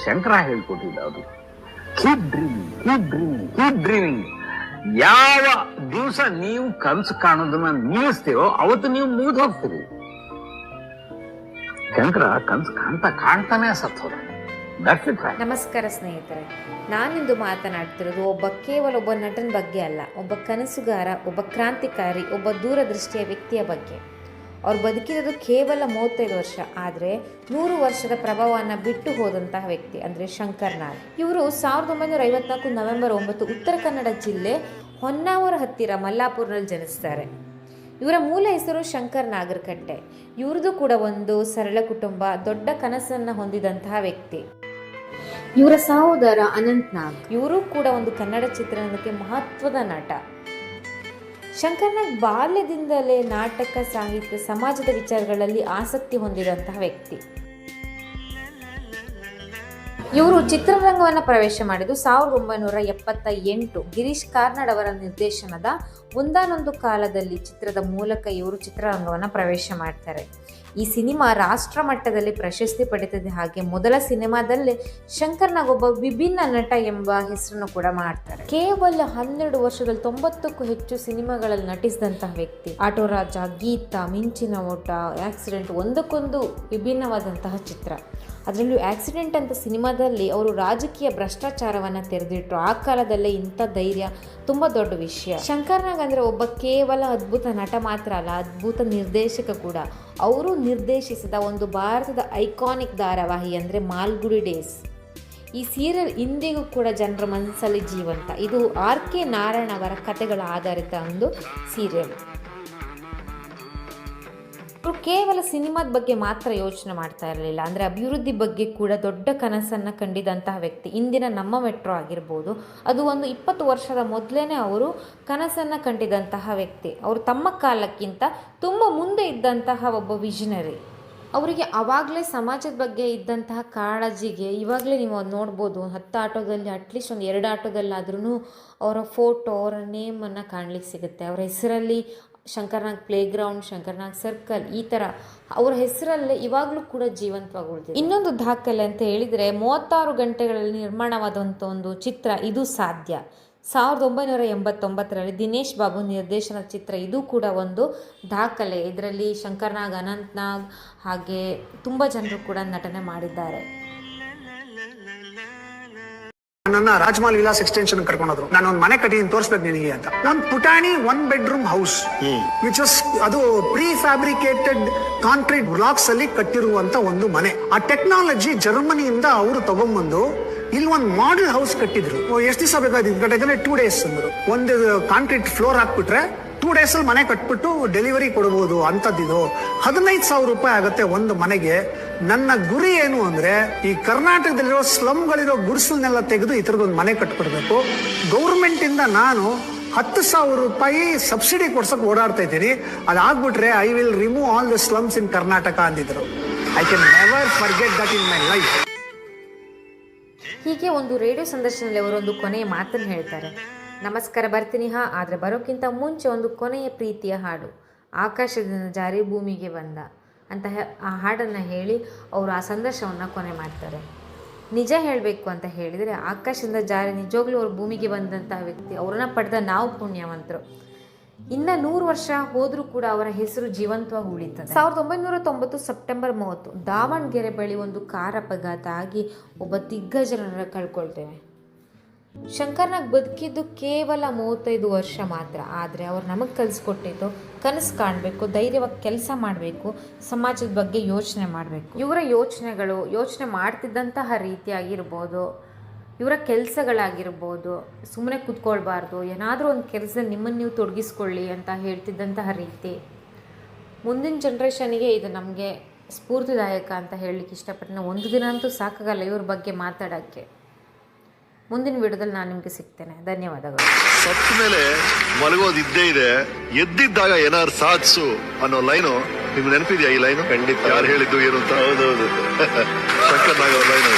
ಶಂಕರ ಹೇಳ್ಕೊಟ್ಟಿದ್ದ ಅದು. Keep dreaming, keep dreaming, keep dreaming. ಯಾವ ದಿವಸ ನೀವು ಕನಸು ಕಾಣೋದನ್ನ ನಿಲ್ಲಿಸ್ತೀರೋ ಅವತ್ತು ನೀವು ಮುಗಿದು ಹೋಗ್ತೀರಿ. ಶಂಕರ ಕನಸು ಕಾಣ್ತಾನೆ ಸತ್ತೋದ. ನಮಸ್ಕಾರ ಸ್ನೇಹಿತರೆ, ನಾನಿಂದು ಮಾತನಾಡ್ತಿರೋದು ಕೇವಲ ಒಬ್ಬ ನಟನ ಬಗ್ಗೆ ಅಲ್ಲ, ಒಬ್ಬ ಕನಸುಗಾರ, ಒಬ್ಬ ಕ್ರಾಂತಿಕಾರಿ, ಒಬ್ಬ ದೂರದೃಷ್ಟಿಯ ವ್ಯಕ್ತಿಯ ಬಗ್ಗೆ. ಅವ್ರು ಬದುಕಿರೋದು ಕೇವಲ 35 ವರ್ಷ, ಆದರೆ 100 ವರ್ಷದ ಪ್ರಭಾವವನ್ನು ಬಿಟ್ಟು ಹೋದಂತಹ ವ್ಯಕ್ತಿ ಅಂದರೆ ಶಂಕರ್ ನಾಗ್. ಇವರು 1954 ನವೆಂಬರ್ 9 ಉತ್ತರ ಕನ್ನಡ ಜಿಲ್ಲೆ ಹೊನ್ನಾವರ ಹತ್ತಿರ ಮಲ್ಲಾಪುರದಲ್ಲಿ ಜನಿಸ್ತಾರೆ. ಇವರ ಮೂಲ ಹೆಸರು ಶಂಕರ್ ನಾಗರಕಟ್ಟೆ. ಇವ್ರದ್ದು ಕೂಡ ಒಂದು ಸರಳ ಕುಟುಂಬ, ದೊಡ್ಡ ಕನಸನ್ನು ಹೊಂದಿದಂತಹ ವ್ಯಕ್ತಿ. ಇವರ ಸಹೋದರ ಅನಂತ್ ನಾಗ್, ಇವರು ಕೂಡ ಒಂದು ಕನ್ನಡ ಚಿತ್ರರಂಗಕ್ಕೆ ಮಹತ್ವದ ನಟ. ಶಂಕರ್ ನಾಗ್ ಬಾಲ್ಯದಿಂದಲೇ ನಾಟಕ, ಸಾಹಿತ್ಯ, ಸಮಾಜದ ವಿಚಾರಗಳಲ್ಲಿ ಆಸಕ್ತಿ ಹೊಂದಿದಂತಹ ವ್ಯಕ್ತಿ. ಇವರು ಚಿತ್ರರಂಗವನ್ನು ಪ್ರವೇಶ ಮಾಡಿದ್ದು 1978 ಗಿರೀಶ್ ಕಾರ್ನಾಡ್ ಅವರ ನಿರ್ದೇಶನದ ಒಂದಾನೊಂದು ಕಾಲದಲ್ಲಿ ಚಿತ್ರದ ಮೂಲಕ ಇವರು ಚಿತ್ರರಂಗವನ್ನು ಪ್ರವೇಶ ಮಾಡ್ತಾರೆ. ಈ ಸಿನಿಮಾ ರಾಷ್ಟ್ರ ಮಟ್ಟದಲ್ಲಿ ಪ್ರಶಸ್ತಿ ಪಡೆದಿದೆ. ಹಾಗೆ ಮೊದಲ ಸಿನಿಮಾದಲ್ಲೇ ಶಂಕರ್ ನಾಗ್ ಒಬ್ಬ ವಿಭಿನ್ನ ನಟ ಎಂಬ ಹೆಸರನ್ನು ಕೂಡ ಮಾಡ್ತಾರೆ. ಕೇವಲ 12 ವರ್ಷದಲ್ಲಿ 90ಕ್ಕೂ ಹೆಚ್ಚು ಸಿನಿಮಾಗಳಲ್ಲಿ ನಟಿಸಿದಂತಹ ವ್ಯಕ್ತಿ. ಆಟೋ ರಾಜ, ಗೀತ, ಮಿಂಚಿನ ಓಟ, ಆಕ್ಸಿಡೆಂಟ್, ಒಂದಕ್ಕೊಂದು ವಿಭಿನ್ನವಾದಂತಹ ಚಿತ್ರ. ಅದರಲ್ಲೂ ಆಕ್ಸಿಡೆಂಟ್ ಅಂತ ಸಿನಿಮಾದಲ್ಲಿ ಅವರು ರಾಜಕೀಯ ಭ್ರಷ್ಟಾಚಾರವನ್ನು ತೆರೆದಿಟ್ಟರು. ಆ ಕಾಲದಲ್ಲೇ ಇಂಥ ಧೈರ್ಯ ತುಂಬ ದೊಡ್ಡ ವಿಷಯ. ಶಂಕರ್ ನಾಗ್ ಅಂದರೆ ಒಬ್ಬ ಕೇವಲ ಅದ್ಭುತ ನಟ ಮಾತ್ರ ಅಲ್ಲ, ಅದ್ಭುತ ನಿರ್ದೇಶಕ ಕೂಡ. ಅವರು ನಿರ್ದೇಶಿಸಿದ ಒಂದು ಭಾರತದ ಐಕಾನಿಕ್ ಧಾರಾವಾಹಿ ಅಂದರೆ ಮಾಲ್ಗುಡಿ ಡೇಸ್. ಈ ಸೀರಿಯಲ್ ಇಂದಿಗೂ ಕೂಡ ಜನರ ಮನಸ್ಸಲ್ಲಿ ಜೀವಂತ. ಇದು RK ನಾರಾಯಣ್ ಅವರ ಕಥೆಗಳ ಆಧಾರಿತ ಒಂದು ಸೀರಿಯಲ್. ಅವರು ಕೇವಲ ಸಿನಿಮಾದ ಬಗ್ಗೆ ಮಾತ್ರ ಯೋಚನೆ ಮಾಡ್ತಾ ಇರಲಿಲ್ಲ, ಅಂದರೆ ಅಭಿವೃದ್ಧಿ ಬಗ್ಗೆ ಕೂಡ ದೊಡ್ಡ ಕನಸನ್ನು ಕಂಡಿದ್ದಂತಹ ವ್ಯಕ್ತಿ. ಇಂದಿನ ನಮ್ಮ ಮೆಟ್ರೋ ಆಗಿರ್ಬೋದು, ಅದು ಒಂದು 20 ವರ್ಷದ ಮೊದಲೇ ಅವರು ಕನಸನ್ನು ಕಂಡಿದ್ದಂತಹ ವ್ಯಕ್ತಿ. ಅವರು ತಮ್ಮ ಕಾಲಕ್ಕಿಂತ ತುಂಬ ಮುಂದೆ ಇದ್ದಂತಹ ಒಬ್ಬ ವಿಷನರಿ. ಅವರಿಗೆ ಆವಾಗಲೇ ಸಮಾಜದ ಬಗ್ಗೆ ಇದ್ದಂತಹ ಕಾಳಜಿಗೆ ಇವಾಗಲೇ ನೀವು ಅದು ನೋಡ್ಬೋದು. 10 ಆಟೋದಲ್ಲಿ ಅಟ್ಲೀಸ್ಟ್ ಒಂದು 2 ಆಟೋದಲ್ಲಾದ್ರೂ ಅವರ ಫೋಟೋ, ಅವರ ನೇಮನ್ನು ಕಾಣಲಿಕ್ಕೆ ಸಿಗುತ್ತೆ. ಅವರ ಹೆಸರಲ್ಲಿ ಶಂಕರ್ ನಾಗ್ ಪ್ಲೇ ಗ್ರೌಂಡ್, ಶಂಕರ್ ನಾಗ್ ಸರ್ಕಲ್, ಈ ಥರ ಅವರ ಹೆಸರಲ್ಲೇ ಇವಾಗಲೂ ಕೂಡ ಜೀವಂತವಾಗಿ ಉಳಿದಿದೆ. ಇನ್ನೊಂದು ದಾಖಲೆ ಅಂತ ಹೇಳಿದರೆ 36 ಗಂಟೆಗಳಲ್ಲಿ ನಿರ್ಮಾಣವಾದಂಥ ಒಂದು ಚಿತ್ರ ಇದು ಸಾಧ್ಯ. 1989ರಲ್ಲಿ ದಿನೇಶ್ ಬಾಬು ನಿರ್ದೇಶನದ ಚಿತ್ರ. ಇದು ಕೂಡ ಒಂದು ದಾಖಲೆ. ಇದರಲ್ಲಿ ಶಂಕರ್ ನಾಗ್, ಅನಂತ್ ನಾಗ್ ಹಾಗೆ ತುಂಬ ಜನರು ಕೂಡ ನಟನೆ ಮಾಡಿದ್ದಾರೆ. ನನ್ನ ರಾಜಮಹಲ್ ವಿಲಾಸ್ ಎಕ್ಸ್ಟೆನ್ಷನ್ ಕರ್ಕೊಂಡ್ರು. ನಾನು ಒಂದು ಮನೆ ಕಟ್ಟಿದ್ದೀನಿ, ತೋರಿಸ್ಬೇಕು ನಿನಗೆ ಅಂತ. ಒಂದು ಪುಟಾಣಿ 1 ಬೆಡ್ರೂಮ್ ಹೌಸ್, ವಿಚ್ ಅದು ಪ್ರೀ ಫ್ಯಾಬ್ರಿಕೇಟೆಡ್ ಕಾಂಕ್ರೀಟ್ ಬ್ಲಾಕ್ಸ್ ಅಲ್ಲಿ ಕಟ್ಟಿರುವಂತ ಒಂದು ಮನೆ. ಆ ಟೆಕ್ನಾಲಜಿ ಜರ್ಮನಿಯಿಂದ ಅವರು ತಗೊಂಡ್ಬಂದು ಇಲ್ಲಿ ಒಂದು ಮಾಡೆಲ್ ಹೌಸ್ ಕಟ್ಟಿದ್ರು. ಎಷ್ಟು ದಿವಸ ಬೇಕಾದ್ರೆ 2 ಡೇಸ್ ಅಂದ್ರು. ಒಂದು ಕಾಂಕ್ರೀಟ್ ಫ್ಲೋರ್ ಹಾಕ್ಬಿಟ್ರೆ 2 ಡೇಸ್ ಅಲ್ಲಿ ಮನೆ ಕಟ್ಬಿಟ್ಟು ಡೆಲಿವರಿ ಕೊಡಬಹುದು ಅಂತದ್ದಿದು. 15,000 ರೂಪಾಯಿ ಆಗುತ್ತೆ ಒಂದು ಮನೆಗೆ. ನನ್ನ ಗುರಿ ಏನು ಅಂದ್ರೆ ಈ ಕರ್ನಾಟಕದಲ್ಲಿರೋ ಸ್ಲಮ್ಗಳಿರೋ ಗುಡಿಸಲನ್ನೆಲ್ಲ ತೆಗೆದು ಈ ತರದೊಂದು ಮನೆ ಕಟ್ಕೊಡ್ಬೇಕು. ಗೌರ್ಮೆಂಟ್ ಇಂದ ನಾನು 10,000 ರೂಪಾಯಿ ಸಬ್ಸಿಡಿ ಕೊಡ್ಸಕ್ ಓಡಾಡ್ತಾ ಇದ್ದೀನಿ. ಅದಾಗ್ಬಿಟ್ರೆ I will remove all the slums in Karnataka ಅಂದಿದ್ರು. I can never forget that in my life. ಹೀಗೆ ಒಂದು ರೇಡಿಯೋ ಸಂದರ್ಶನದಲ್ಲಿ ಅವರೊಂದು ಕೊನೆಯ ಮಾತನ್ನು ಹೇಳ್ತಾರೆ. ನಮಸ್ಕಾರ, ಬರ್ತೀನಿ ಆದರೆ ಬರೋಕ್ಕಿಂತ ಮುಂಚೆ ಒಂದು ಕೊನೆಯ ಪ್ರೀತಿಯ ಹಾಡು, ಆಕಾಶದಿಂದ ಜಾರಿ ಭೂಮಿಗೆ ಬಂದ ಅಂತ ಆ ಹಾಡನ್ನು ಹೇಳಿ ಅವರು ಆ ಸಂದರ್ಶನವನ್ನು ಕೊನೆ ಮಾಡ್ತಾರೆ. ನಿಜ ಹೇಳಬೇಕು ಅಂತ ಹೇಳಿದರೆ ಆಕಾಶದಿಂದ ಜಾರಿ ನಿಜವಾಗ್ಲೂ ಅವರು ಭೂಮಿಗೆ ಬಂದಂಥ ವ್ಯಕ್ತಿ. ಅವ್ರನ್ನ ಪಡೆದ ನಾವು ಪುಣ್ಯವಂತರು. ಇನ್ನು 100 ವರ್ಷ ಹೋದರೂ ಕೂಡ ಅವರ ಹೆಸರು ಜೀವಂತವಾಗಿ ಉಳಿತದೆ. 1990 ಸೆಪ್ಟೆಂಬರ್ 30 ದಾವಣಗೆರೆ ಬಳಿ ಒಂದು ಕಾರ್ ಅಪಘಾತ ಆಗಿ ಒಬ್ಬ ದಿಗ್ಗಜರನ್ನು ಕಳ್ಕೊಳ್ತೇವೆ. ಶಂಕರ್ ನಾಗ್ ಬದುಕಿದ್ದು ಕೇವಲ 35 ವರ್ಷ ಮಾತ್ರ, ಆದರೆ ಅವ್ರು ನಮಗೆ ಕಲಿಸ್ಕೊಟ್ಟಿದ್ದು ಕನಸು ಕಾಣಬೇಕು, ಧೈರ್ಯವಾಗಿ ಕೆಲಸ ಮಾಡಬೇಕು, ಸಮಾಜದ ಬಗ್ಗೆ ಯೋಚನೆ ಮಾಡಬೇಕು. ಇವರ ಯೋಚನೆ ಮಾಡ್ತಿದ್ದಂತಹ ರೀತಿಯಾಗಿರ್ಬೋದು, ಇವರ ಕೆಲಸಗಳಾಗಿರ್ಬೋದು, ಸುಮ್ಮನೆ ಕೂತ್ಕೊಳ್ಬಾರ್ದು, ಏನಾದರೂ ಒಂದು ಕೆಲಸದಲ್ಲಿ ನಿಮ್ಮನ್ನು ನೀವು ತೊಡಗಿಸ್ಕೊಳ್ಳಿ ಅಂತ ಹೇಳ್ತಿದ್ದಂತಹ ರೀತಿ, ಮುಂದಿನ ಜನ್ರೇಷನಿಗೆ ಇದು ನಮಗೆ ಸ್ಫೂರ್ತಿದಾಯಕ ಅಂತ ಹೇಳಲಿಕ್ಕೆ ಇಷ್ಟಪಡ್ತೀನಿ. ಒಂದು ದಿನ ಅಂತೂ ಸಾಕಾಗಲ್ಲ ಇವ್ರ ಬಗ್ಗೆ ಮಾತಾಡೋಕ್ಕೆ. ಮುಂದಿನ ವಿಡಿಯೋದಲ್ಲಿ ನಾನು ನಿಮಗೆ ಸಿಗ್ತೇನೆ. ಧನ್ಯವಾದಗಳು. ಸತ್ತ ಮೇಲೆ ಮಲಗೋದಿದ್ದೇ ಇದೆ, ಎದ್ದಿದ್ದಾಗ ಏನಾದ್ರು ಸಾಧಿಸು ಅನ್ನೋ ಲೈನು ನಿಮ್ಗೆ ನೆನಪಿದೆಯಾ? ಈ ಲೈನು ಖಂಡಿತ ಯಾರು ಹೇಳಿದ್ದು ಏನು ಅಂತ? ಹೌದೌದು, ಶಂಕರ್ ನಾಗ್ ಅವ್ರ ಲೈನು.